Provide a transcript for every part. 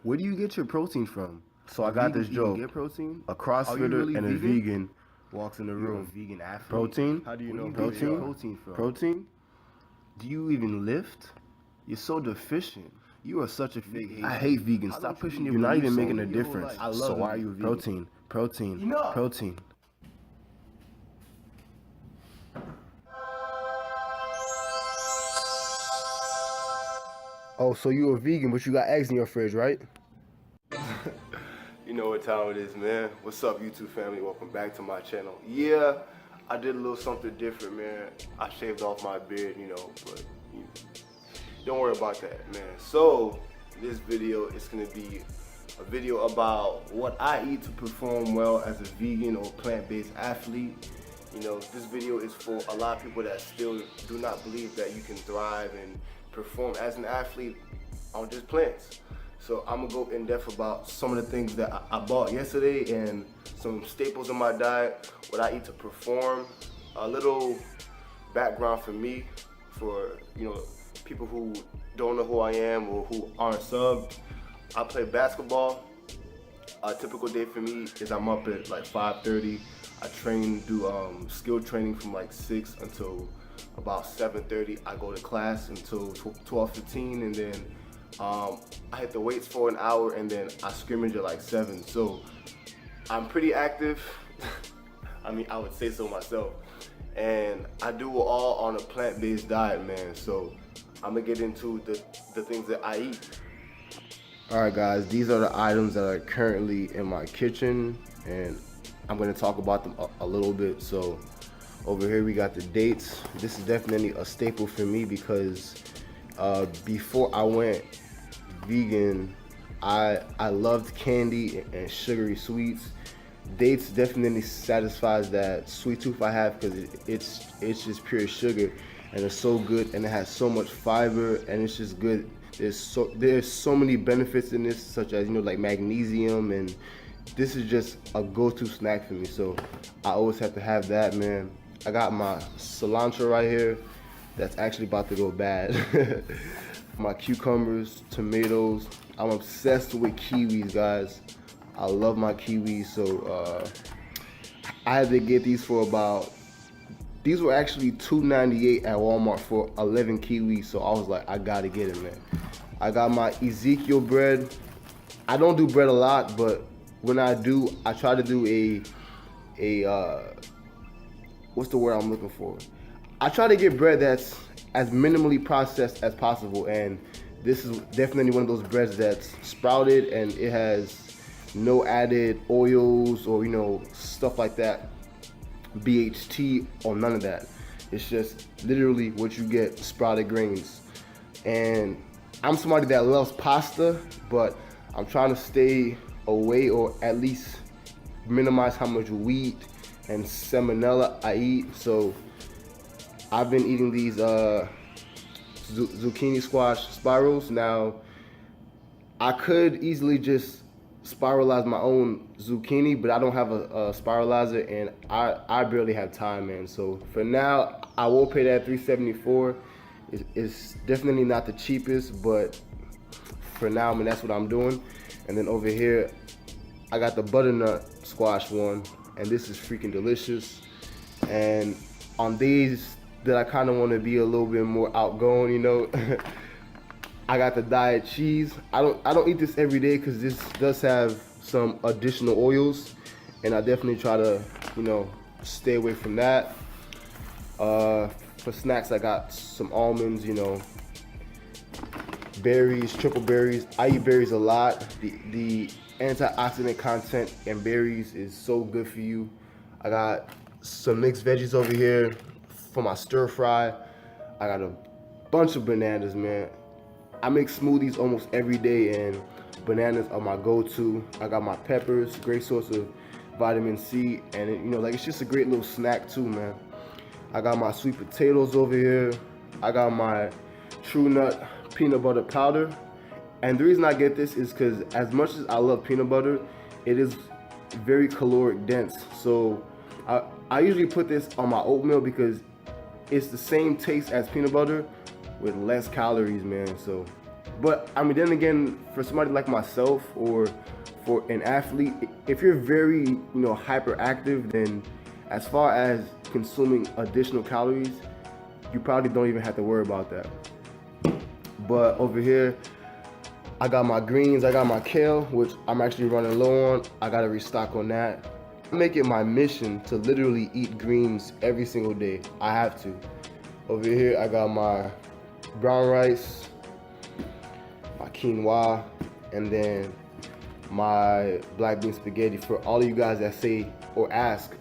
Where do you get your protein from? So I got this joke. Get protein? A CrossFitter really and a vegan? vegan walks in the You're a room. vegan athlete? Protein? How do you know protein? protein from? Protein? Do you even lift? You're so deficient. You are such a fake hater. I hate vegans. Stop pushing your You're not beliefs even on making me. a difference. I love So why are you. you vegan? Protein. Protein. Enough. Protein. Oh, so you a vegan, but you got eggs in your fridge, right? You know what time it is, man. What's up, YouTube family? Welcome back to my channel. Yeah, I did a little something different, man. I shaved off my beard, but don't worry about that, man. So, this video is gonna be a video about what I eat to perform well as a vegan or plant-based athlete. This video is for a lot of people that still do not believe that you can thrive and perform as an athlete on just plants. So I'm gonna go in depth about some of the things that I bought yesterday and some staples in my diet, what I eat to perform, a little background for me, for people who don't know who I am or who aren't subbed. I play basketball. A typical day for me is I'm up at like 5:30. I do skill training from like 6 until about 7:30. I go to class until 12:15, and then I hit the weights for an hour, and then I scrimmage at like 7. So I'm pretty active. I mean, I would say so myself. And I do it all on a plant-based diet, man. So I'm gonna get into the things that I eat. Alright guys, these are the items that are currently in my kitchen, and I'm going to talk about them a little bit. So over here we got the dates. This is definitely a staple for me because before I went vegan, I loved candy and sugary sweets. Dates definitely satisfies that sweet tooth I have because it's just pure sugar, and it's so good, and it has so much fiber, and it's just good. There's so many benefits in this, such as like magnesium, and this is just a go-to snack for me. So I always have to have that, man. I got my cilantro right here that's actually about to go bad. My cucumbers, tomatoes. I'm obsessed with kiwis, guys. I love my kiwis. So I had to get these for these were actually $2.98 at Walmart for 11 kiwis. So I was like, I gotta get it, man. I got my Ezekiel bread. I don't do bread a lot, but when I do, I try to do what's the word I'm looking for? I try to get bread that's as minimally processed as possible, and this is definitely one of those breads that's sprouted and it has no added oils or stuff like that, BHT or none of that. It's just literally what you get, sprouted grains. And I'm somebody that loves pasta, but I'm trying to stay away, or at least minimize how much wheat and salmonella I eat. So I've been eating these zucchini squash spirals. Now I could easily just spiralize my own zucchini, but I don't have a spiralizer, and I barely have time, man. So for now, I will pay that $3.74. It's definitely not the cheapest, but for now, I mean, that's what I'm doing. And then over here, I got the butternut squash one, and this is freaking delicious. And on days that I kind of want to be a little bit more outgoing, I got the diet cheese. I don't eat this every day because this does have some additional oils, and I definitely try to stay away from that. For snacks, I got some almonds, berries, triple berries. I eat berries a lot. The antioxidant content in berries is so good for you. I got some mixed veggies over here for my stir fry. I got a bunch of bananas, man. I make smoothies almost every day, and bananas are my go-to. I got my peppers, great source of vitamin C, and it's just a great little snack too, man. I got my sweet potatoes over here. I got my True Nut peanut butter powder. And the reason I get this is because as much as I love peanut butter, it is very caloric dense. So I usually put this on my oatmeal because it's the same taste as peanut butter with less calories, man. So But I mean, then again, for somebody like myself or for an athlete, if you're very, hyperactive, then as far as consuming additional calories, you probably don't even have to worry about that. But over here, I got my greens, I got my kale, which I'm actually running low on. I gotta restock on that. I make it my mission to literally eat greens every single day. I have to. Over here, I got my brown rice, my quinoa, and then my black bean spaghetti. For all of you guys that say or ask,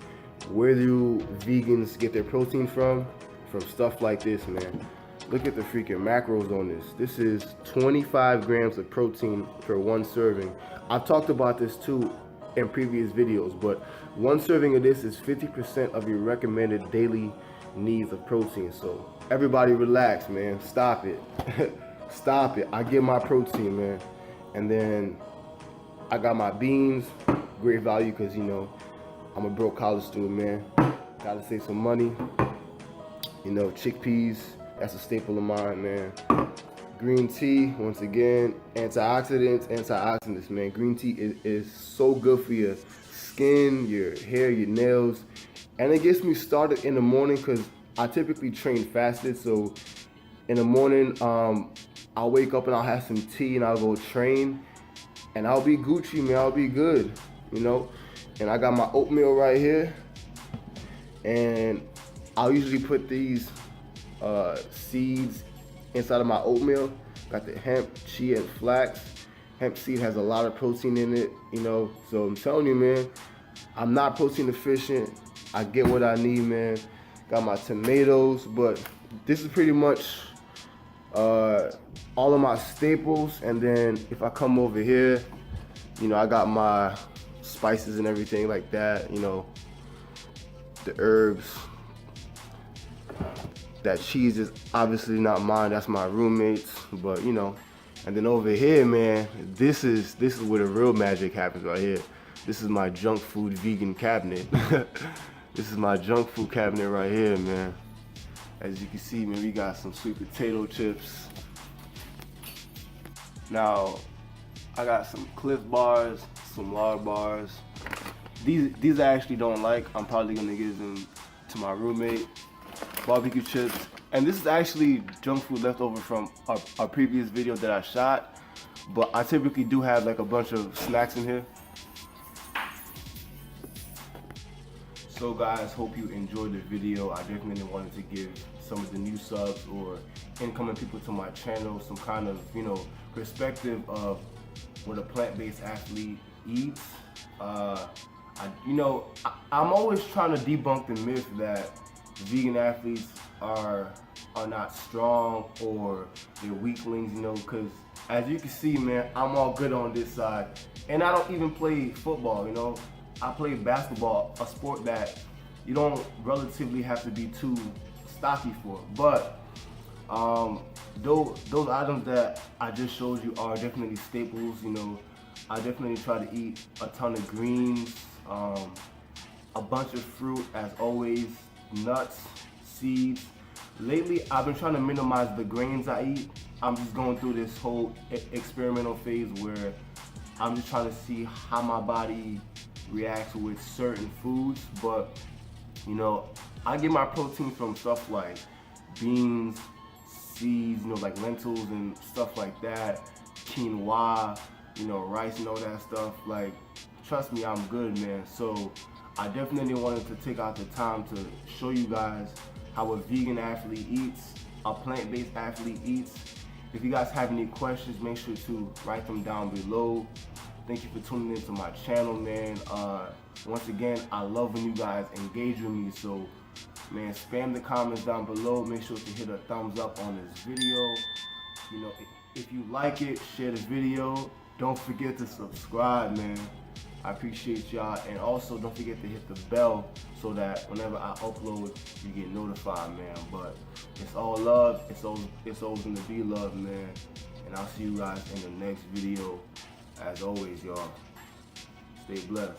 where do vegans get their protein from? From stuff like this, man. Look at the freaking macros on this. This is 25 grams of protein per one serving. I've talked about this too in previous videos, but one serving of this is 50% of your recommended daily needs of protein. So everybody relax, man. Stop it. Stop it. I get my protein, man. And then I got my beans, great value, because I'm a broke college student, man. Gotta save some money. Chickpeas, that's a staple of mine, man. Green tea, once again, antioxidants, man. Green tea is so good for your skin, your hair, your nails. And it gets me started in the morning because I typically train fasted. So in the morning, I'll wake up and I'll have some tea and I'll go train. And I'll be Gucci, man. I'll be good, And I got my oatmeal right here. And I'll usually put these seeds inside of my oatmeal. Got the hemp, chia, and flax. Hemp seed has a lot of protein in it, So I'm telling you, man, I'm not protein deficient. I get what I need, man. Got my tomatoes, but this is pretty much all of my staples. And then if I come over here, I got my spices and everything like that, the herbs. That cheese is obviously not mine, that's my roommate's, but And then over here, man, this is where the real magic happens right here. This is my junk food vegan cabinet. This is my junk food cabinet right here, man. As you can see, man, we got some sweet potato chips. Now, I got some Cliff bars, some lard bars. These I actually don't like. I'm probably gonna give them to my roommate. Barbecue chips. And this is actually junk food left over from a previous video that I shot. But I typically do have like a bunch of snacks in here. So guys, hope you enjoyed the video. I definitely wanted to give some of the new subs or incoming people to my channel some kind of, perspective of what a plant-based athlete eats. I'm always trying to debunk the myth that vegan athletes are not strong or they're weaklings, because as you can see, man, I'm all good on this side. And I don't even play football, I play basketball, a sport that you don't relatively have to be too stocky for. But those items that I just showed you are definitely staples. I definitely try to eat a ton of greens, a bunch of fruit as always, nuts, seeds. Lately, I've been trying to minimize the grains I eat. I'm just going through this whole experimental phase where I'm just trying to see how my body reacts with certain foods. But, I get my protein from stuff like beans, seeds, like lentils and stuff like that, quinoa, rice and all that stuff. Like, trust me, I'm good, man. So I definitely wanted to take out the time to show you guys how a vegan athlete eats, a plant-based athlete eats. If you guys have any questions, make sure to write them down below. Thank you for tuning into my channel, man. Once again, I love when you guys engage with me. So, man, spam the comments down below. Make sure to hit a thumbs up on this video. If you like it, share the video. Don't forget to subscribe, man. I appreciate y'all, and also don't forget to hit the bell so that whenever I upload, you get notified, man. But it's all love. It's always gonna be love, man. And I'll see you guys in the next video. As always, y'all, stay blessed.